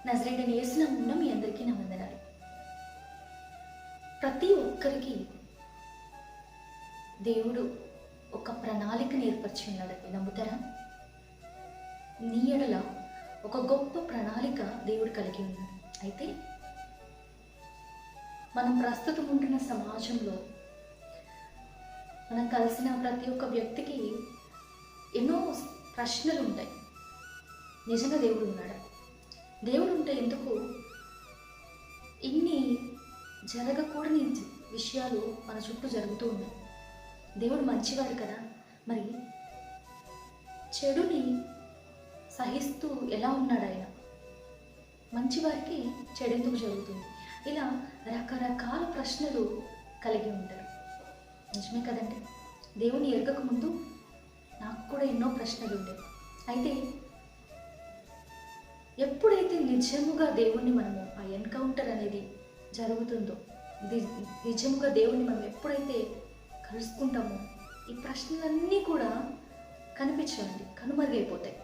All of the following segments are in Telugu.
నజరేయుడైన యేసు నామమున మీ అందరికీ నా వందనాలు. ప్రతి ఒక్కరికి దేవుడు ఒక ప్రణాళికను ఏర్పరిచి ఉన్నాడండి. నమ్ముతారా? నీ ఎడల ఒక గొప్ప ప్రణాళిక దేవుడు కలిగి ఉన్నాడు. అయితే మనం ప్రస్తుతం ఉంటున్న సమాజంలో మనం కలిసిన ప్రతి ఒక్క వ్యక్తికి ఎన్నో ప్రశ్నలు ఉంటాయి. నిజంగా దేవుడు ఉన్నాడా? దేవుడు ఉంటే ఎందుకు ఇన్ని జరగకూడని విషయాలు మన చుట్టూ జరుగుతూ ఉన్నాయి? దేవుడు మంచివాడు కదా, మరి చెడుని సహిస్తూ ఎలా ఉన్నాడు ఆయన? మంచివారికి చెడు ఎందుకు జరుగుతుంది? ఇలా రకరకాల ప్రశ్నలు కలిగి ఉంటారు. నిజమే కదండి? దేవుని ఎరగక ముందు నాకు కూడా ఎన్నో ప్రశ్నలు ఉండేవి. అయితే ఎప్పుడైతే నిజముగా దేవుణ్ణి మనము ఆ ఎన్కౌంటర్ అనేది జరుగుతుందో, నిజముగా దేవుణ్ణి మనం ఎప్పుడైతే కలుసుకుంటామో ఈ ప్రశ్నలన్నీ కూడా కనిపించండి, కనుమరుగైపోతాయి.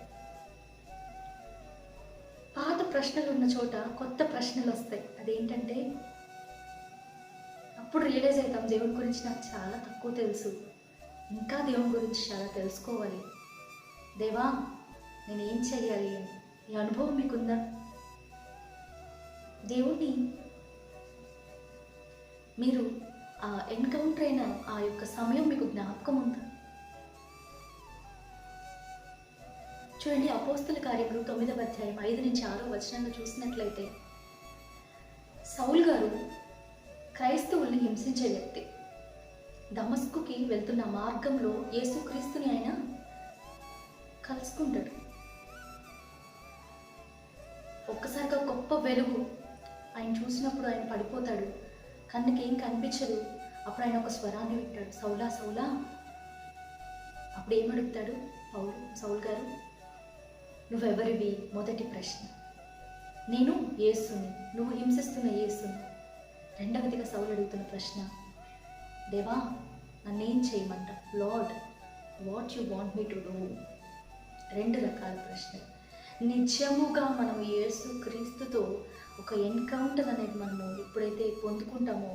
పాత ప్రశ్నలు ఉన్న చోట కొత్త ప్రశ్నలు వస్తాయి. అదేంటంటే అప్పుడు రియలైజ్ అవుతాం, దేవుని గురించి నాకు చాలా తక్కువ తెలుసు, ఇంకా దేవుని గురించి చాలా తెలుసుకోవాలి. దేవా నేనేం చేయాలి అని ఈ అనుభవం మీకుందా? దేవుణ్ణి మీరు ఆ ఎన్కౌంటర్ అయిన ఆ యొక్క సమయం మీకు జ్ఞాపకం ఉందా? చూడండి, అపోస్తల కార్యములు 9వ అధ్యాయం 5 నుంచి 6వ వచనంలో చూసినట్లయితే, సౌలు గారు క్రైస్తవుల్ని హింసించే వ్యక్తి. దమస్కుకి వెళ్తున్న మార్గంలో యేసుక్రీస్తుని ఆయన కలుసుకుంటాడు. ఒక్కసారిగా గొప్ప వెలుగు ఆయన చూసినప్పుడు ఆయన పడిపోతాడు, కన్నుకి ఏం కనిపించదు. అప్పుడు ఆయన ఒక స్వరాన్ని వింటాడు, సౌలా సౌలా. అప్పుడు ఏమడుగుతాడు సౌలు గారు? నువ్వెవరివి? మొదటి ప్రశ్న. నేను యేసుని, నువ్వు హింసిస్తున్న యేసుని. రెండవదిగా సౌలు అడుగుతున్న ప్రశ్న, దేవా నన్నేం చేయమంట? Lord what you want me to do? రెండు రకాల ప్రశ్నలు. నిజముగా మనం యేసు క్రీస్తుతో ఒక ఎన్కౌంటర్ అనేది మనము ఎప్పుడైతే పొందుకుంటామో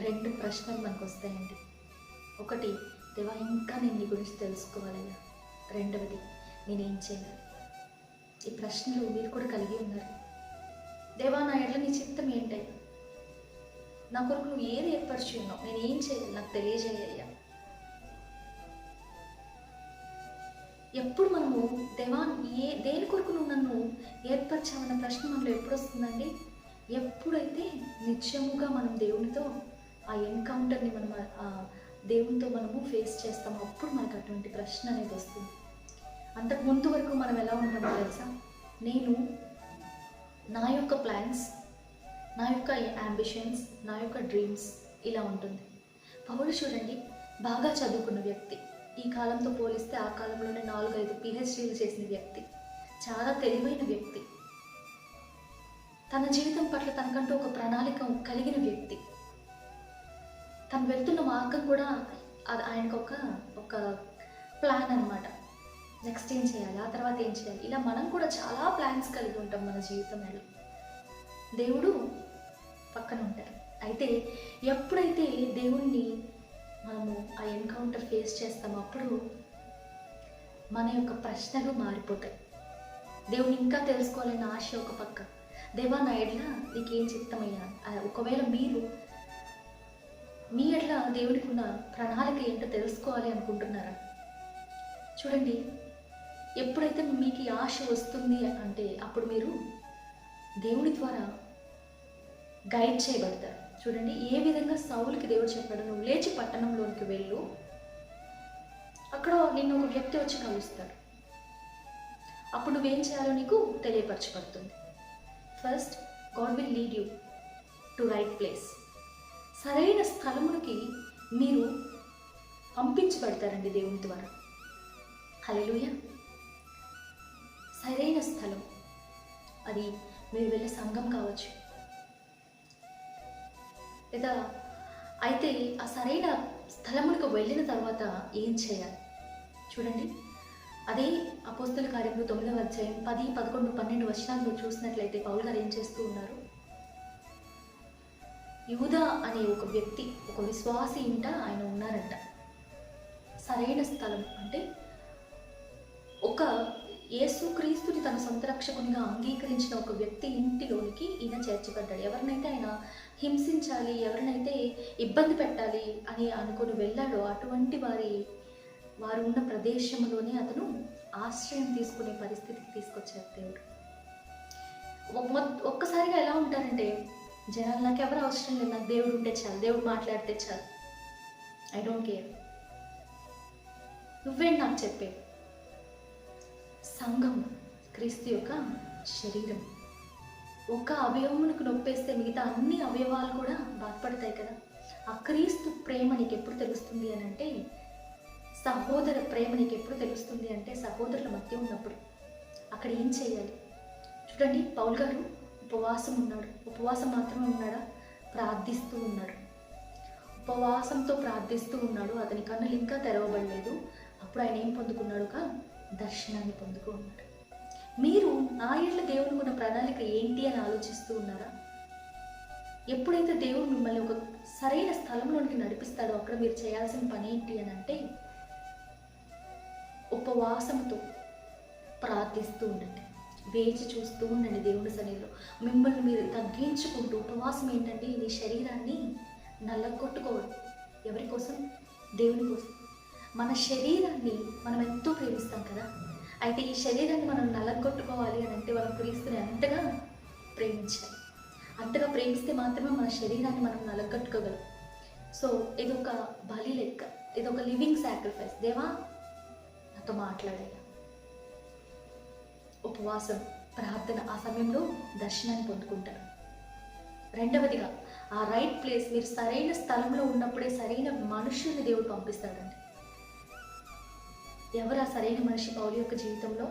రెండు ప్రశ్నలు మనకు వస్తాయండి. ఒకటి, దేవా ఇంకా నేను నీ గురించి తెలుసుకోవాలయ్యా. రెండవది, నేనేం చేయాలి? ఈ ప్రశ్నలు మీరు కూడా కలిగి ఉన్నారు. దేవా నా ఎడల నీ చిత్తం ఏంటయ్యా? నా కొరకు నువ్వు ఏది ఏర్పరిచి ఉన్నావు? నేను ఏం చేయాలి? నాకు తెలియజేయ్యా. ఎప్పుడు మనము దేవా దేని కొరకు నువ్వు నన్ను ఏర్పరిచావన్న ప్రశ్న మనలో ఎప్పుడు వస్తుందండి? ఎప్పుడైతే నిత్యముగా మనం దేవునితో ఆ ఎన్కౌంటర్ని మనం దేవునితో మనము ఫేస్ చేస్తామో అప్పుడు మనకు అటువంటి ప్రశ్న అనేది వస్తుంది. అంతకు ముందు వరకు మనం ఎలా ఉంటామో తెలుసా? నేను నా యొక్క ప్లాన్స్, నా యొక్క యాంబిషన్స్, నా యొక్క డ్రీమ్స్ ఇలా ఉంటుంది. పౌలు చూడండి, బాగా చదువుకున్న వ్యక్తి. ఈ కాలంతో పోలిస్తే ఆ కాలంలోనే 4-5 PhDలు చేసిన వ్యక్తి, చాలా తెలివైన వ్యక్తి, తన జీవితం పట్ల తనకంటూ ఒక ప్రణాళిక కలిగిన వ్యక్తి. తను వెళ్తున్న మార్గం కూడా ఆయనకు ఒక ప్లాన్ అనమాట. నెక్స్ట్ ఏం చేయాలి, ఆ తర్వాత ఏం చేయాలి, ఇలా మనం కూడా చాలా ప్లాన్స్ కలిగి ఉంటాం మన జీవితంలో. దేవుడు పక్కన ఉంటారు. అయితే ఎప్పుడైతే దేవుణ్ణి మనము ఆ ఎన్కౌంటర్ ఫేస్ చేస్తామో అప్పుడు మన యొక్క ప్రశ్నలు మారిపోతాయి. దేవుని ఇంకా తెలుసుకోవాలన్న ఆశ ఒక పక్క. దేవా నా ఎడ్ల నీకేం చిత్తమయ్యా? ఒకవేళ మీరు మీ ఎడ్ల దేవునికి ఉన్న ప్రణాళిక ఏంటో తెలుసుకోవాలి అనుకుంటున్నారా? చూడండి, ఎప్పుడైతే మీకు ఈ ఆశ వస్తుంది అంటే అప్పుడు మీరు దేవుని ద్వారా గైడ్ చేయబడతారు. చూడండి, ఏ విధంగా సౌలుకి దేవుడు చెప్పాడు, నువ్వు లేచి పట్టణంలోనికి వెళ్ళు, అక్కడ నిన్ను ఒక వ్యక్తి వచ్చి కలుస్తాడు, అప్పుడు నువ్వేం చేయాలో నీకు తెలియపరచబడుతుంది. First, God will lead you to right place. సరైన స్థలమునికి మీరు పంపించబడతారండి దేవుని ద్వారా. హల్లెలూయా. సరైన స్థలం, అది మీరు వెళ్ళే సంఘం కావచ్చు, లేదా అయితే ఆ సరైన స్థలమునికి వెళ్ళిన తర్వాత ఏం చేయాలి? చూడండి, అదే అపోస్తల కార్యములు 9వ అధ్యాయం 10, 11, 12 వచనాలు చూసినట్లయితే పౌలు గారు ఏం చేస్తూ ఉన్నారు? యూదా అనే ఒక వ్యక్తి, ఒక విశ్వాసి ఇంట ఆయన ఉన్నారంట. సరైన స్థలం అంటే ఒక యేసుక్రీస్తుని తన సొంత రక్షకునిగా అంగీకరించిన ఒక వ్యక్తి ఇంటిలోనికి ఈయన చేర్చబడ్డాడు. ఎవరినైతే ఆయన హింసించాలి, ఎవరినైతే ఇబ్బంది పెట్టాలి అని అనుకుని వెళ్ళాడో అటువంటి వారు ఉన్న ప్రదేశంలోనే అతను ఆశ్రయం తీసుకునే పరిస్థితికి తీసుకొచ్చారు దేవుడు. ఒక్కసారిగా ఎలా ఉంటారంటే, జనాలు నాకు ఎవరు అవసరం లేదు, నాకు దేవుడు ఉంటే చాలు, దేవుడు మాట్లాడితే చాలు, ఐ డోంట్ కేర్, నువ్వేంటి నాకు చెప్పే. సంఘం క్రీస్తు యొక్క శరీరం. ఒక అవయవమునకు నొప్పేస్తే మిగతా అన్ని అవయవాలు కూడా బాధపడతాయి కదా. ఆ క్రీస్తు ప్రేమ నీకు ఎప్పుడు తెలుస్తుంది అని అంటే, సహోదర ప్రేమ నీకు ఎప్పుడు తెలుస్తుంది అంటే సహోదరుల మధ్య ఉన్నప్పుడు. అక్కడ ఏం చేయాలి చూడండి. పౌలు గారు ఉపవాసం ఉన్నాడు. ఉపవాసం మాత్రమే ఉన్నాడా? ప్రార్థిస్తూ ఉన్నాడు. ఉపవాసంతో ప్రార్థిస్తూ ఉన్నాడు. అతని కన్నులు ఇంకా తెరవబడలేదు. అప్పుడు ఆయన ఏం పొందుకున్నాడుగా? దర్శనాన్ని పొందుకున్నాడు. మీరు నా ఏళ్ళ దేవునికి ఉన్న ప్రణాళిక ఏంటి అని ఆలోచిస్తూ ఉన్నారా? ఎప్పుడైతే దేవుడు మిమ్మల్ని ఒక సరైన స్థలంలోనికి నడిపిస్తాడో అక్కడ మీరు చేయాల్సిన పని ఏంటి అని అంటే, ఉపవాసంతో ప్రార్థిస్తూ ఉండండి, వేచి చూస్తూ ఉండండి దేవుని సన్నిధిలో. మిమ్మల్ని మీరు తగ్గించుకుంటూ. ఉపవాసం ఏంటంటే నీ శరీరాన్ని నల్లగొట్టుకోవడం. ఎవరి కోసం? దేవుని కోసం. మన శరీరాన్ని మనం ఎంతో ప్రేమిస్తాం కదా. అయితే ఈ శరీరాన్ని మనం నలగొట్టుకోవాలి అని అంటే మనం క్రీస్తుని అంతగా ప్రేమించాలి. అంతగా ప్రేమిస్తే మాత్రమే మన శరీరాన్ని మనం నలగొట్టుకోగలం. సో ఇదొక బలి లెక్క, ఇదొక లివింగ్ సాక్రిఫైస్. దేవా నాతో మాట్లాడేలా. ఉపవాసం, ప్రార్థన, ఆ సమయంలో దర్శనాన్ని పొందుకుంటారు. రెండవదిగా ఆ రైట్ ప్లేస్. మీరు సరైన స్థలంలో ఉన్నప్పుడే సరైన మనుషుల్ని దేవుడు పంపిస్తాడండి. ఎవరు ఆ సరైన మనిషి పౌలు యొక్క జీవితంలో?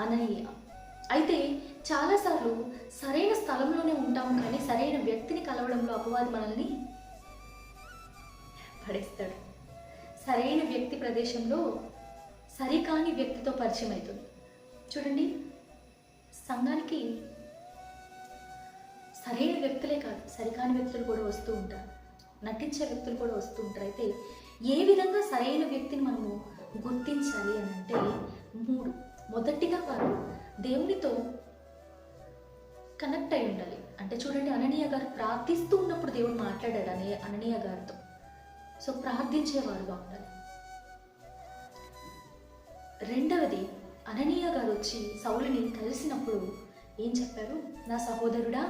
అననీయ. అయితే చాలాసార్లు సరైన స్థలంలోనే ఉంటాము, కానీ సరైన వ్యక్తిని కలవడంలో అపవాది మనల్ని పడేస్తాడు. సరైన వ్యక్తి ప్రదేశంలో సరికాని వ్యక్తితో పరిచయం అవుతుంది. చూడండి, సంఘానికి సరైన వ్యక్తులే కాదు, సరికాని వ్యక్తులు కూడా వస్తూ ఉంటారు, నటించే వ్యక్తులు కూడా వస్తూ ఉంటారు. అయితే ఏ విధంగా సరైన వ్యక్తిని మనము గుర్తించాలి అని అంటే 3. మొదటిగా వారు దేవునితో కనెక్ట్ అయి ఉండాలి. అంటే చూడండి, అననీయ గారు ప్రార్థిస్తూ ఉన్నప్పుడు దేవుడు మాట్లాడాడు అననీయ గారితో. సో ప్రార్థించేవారుగా ఉండాలి. రెండవది, అననీయ గారు వచ్చి సౌలుని కలిసినప్పుడు ఏం చెప్పారు? నా సహోదరుడా,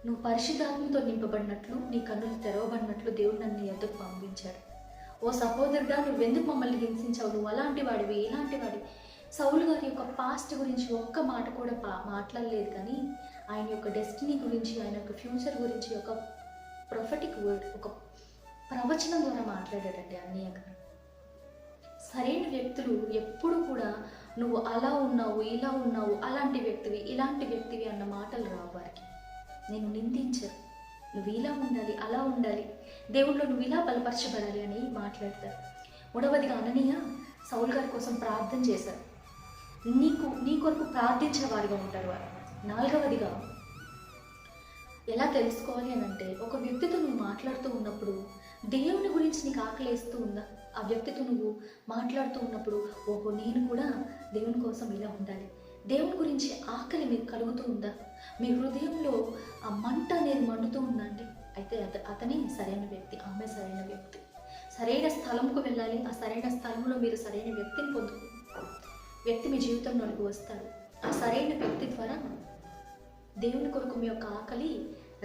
నువ్వు పరిశుద్ధాత్మతో నింపబడినట్లు, నీ కన్నులు తెరవబడినట్లు దేవుడు నన్ను ఎద్దకు పంపించాడు. ఓ సహోదరుడా, నువ్వెందుకు మమ్మల్ని హింసించావు? నువ్వు అలాంటి వాడివి, ఇలాంటి వాడివి. సౌలు గారి యొక్క పాస్ట్ గురించి ఒక్క మాట కూడా మాట్లాడలేదు, కానీ ఆయన యొక్క డెస్టినీ గురించి, ఆయన యొక్క ఫ్యూచర్ గురించి ఒక ప్రొఫెటిక్ వర్డ్, ఒక ప్రవచనం ద్వారా మాట్లాడాడండి అన్నయ్య గారు. సరైన వ్యక్తులు ఎప్పుడు కూడా నువ్వు అలా ఉన్నావు, ఇలా ఉన్నావు, అలాంటి వ్యక్తివి, ఇలాంటి వ్యక్తివి అన్న మాటలు రావు వారికి. నేను నిందించరు. నువ్వు ఇలా ఉండాలి, అలా ఉండాలి, దేవుళ్ళు నువ్వు ఇలా బలపరచబడాలి అని మాట్లాడతారు. మూడవదిగా అననీయ సౌలు గారి కోసం ప్రార్థన చేశారు. నీ కొరకు ప్రార్థించేవారిగా ఉంటారు వారు. నాలుగవదిగా ఎలా తెలుసుకోవాలి అని అంటే, ఒక వ్యక్తితో నువ్వు మాట్లాడుతూ ఉన్నప్పుడు దేవుని గురించి నీకు ఆకలేస్తూ ఉందా? ఆ వ్యక్తితో నువ్వు మాట్లాడుతూ ఉన్నప్పుడు, ఓహో నేను కూడా దేవుని కోసం ఇలా ఉండాలి, దేవుని గురించి ఆకలి మీకు కలుగుతూ ఉందా? మీ హృదయంలో ఆ మంట అనేది మండుతూ ఉందండి. అయితే అతనే సరైన వ్యక్తి, ఆమె సరైన వ్యక్తి. సరైన స్థలంకు వెళ్ళాలి. ఆ సరైన స్థలంలో మీరు సరైన వ్యక్తిని వ్యక్తి మీ జీవితంలోనికి వస్తారు. ఆ సరైన వ్యక్తి ద్వారా దేవుని కొరకు మీ యొక్క ఆకలి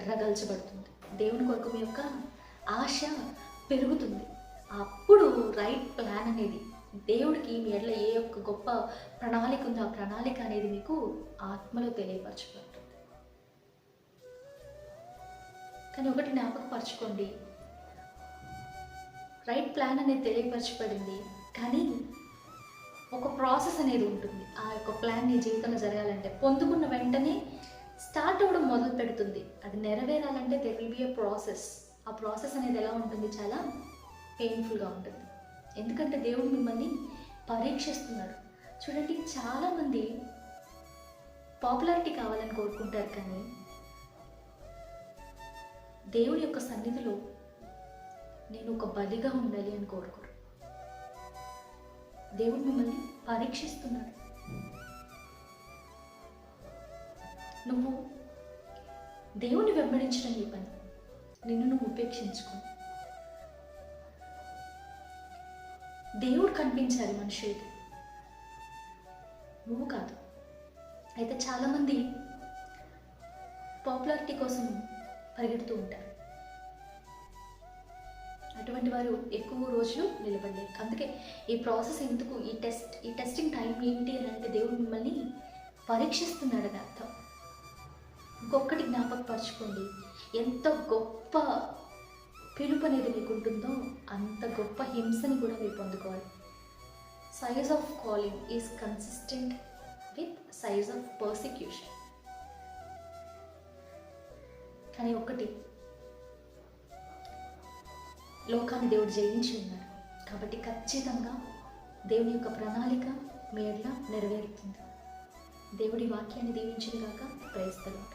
రగల్చబడుతుంది, దేవుని కొరకు మీ యొక్క ఆశ పెరుగుతుంది. అప్పుడు రైట్ ప్లాన్ అనేది, దేవుడికి మీ ఎడల ఏ యొక్క గొప్ప ప్రణాళిక ఉందో ఆ ప్రణాళిక అనేది మీకు ఆత్మలో తెలియపరచబడుతుంది. కానీ ఒకటి జ్ఞాపకపరచుకోండి, రైట్ ప్లాన్ అనేది తెలియపరచబడింది, కానీ ఒక ప్రాసెస్ అనేది ఉంటుంది. ఆ యొక్క ప్లాన్ నీ జీవితంలో జరగాలంటే పొందుకున్న వెంటనే స్టార్ట్ అవ్వడం మొదలు పెడుతుంది. అది నెరవేరాలంటే there will be a process. ఆ ప్రాసెస్ అనేది ఎలా ఉంటుంది? చాలా పెయిన్ఫుల్గా ఉంటుంది. ఎందుకంటే దేవుడు మిమ్మల్ని పరీక్షిస్తున్నాడు. చూడండి, చాలామంది పాపులారిటీ కావాలని కోరుకుంటారు, కానీ దేవుడి యొక్క సన్నిధిలో నేను ఒక బలిగా ఉండాలి అని కోరుకోరు. దేవుడు మిమ్మల్ని పరీక్షిస్తున్నాడు. నువ్వు దేవుని వెంబడించడం నీ పని. నిన్ను నువ్వు ఉపేక్షించుకో. దేవుడు కనిపించాలి మనుషులకి, నువ్వు కాదు. అయితే చాలామంది పాపులారిటీ కోసం పరిగెడుతూ ఉంటారు. అటువంటి వారు ఎక్కువ రోజులు నిలబడలేరు. అందుకే ఈ ప్రాసెస్ ఎందుకు, ఈ టెస్టింగ్ టైం ఏంటి అని అంటే దేవుడు మిమ్మల్ని పరీక్షిస్తున్నాడని అర్థం. ఇంకొకటి జ్ఞాపకపరచుకోండి, ఎంత గొప్ప పిలుపు అనేది మీకు ఉంటుందో అంత గొప్ప హింసని కూడా మీరు పొందుకోవాలి. Size of calling is consistent with size of persecution. కానీ ఒకటి, లోకాన్ని దేవుడు జయించి ఉన్నాడు కాబట్టి ఖచ్చితంగా దేవుని యొక్క ప్రణాళిక మీ ఎడల నెరవేరుతుంది. దేవుడి వాక్యాన్ని దీవించును గాక. Praise the lord.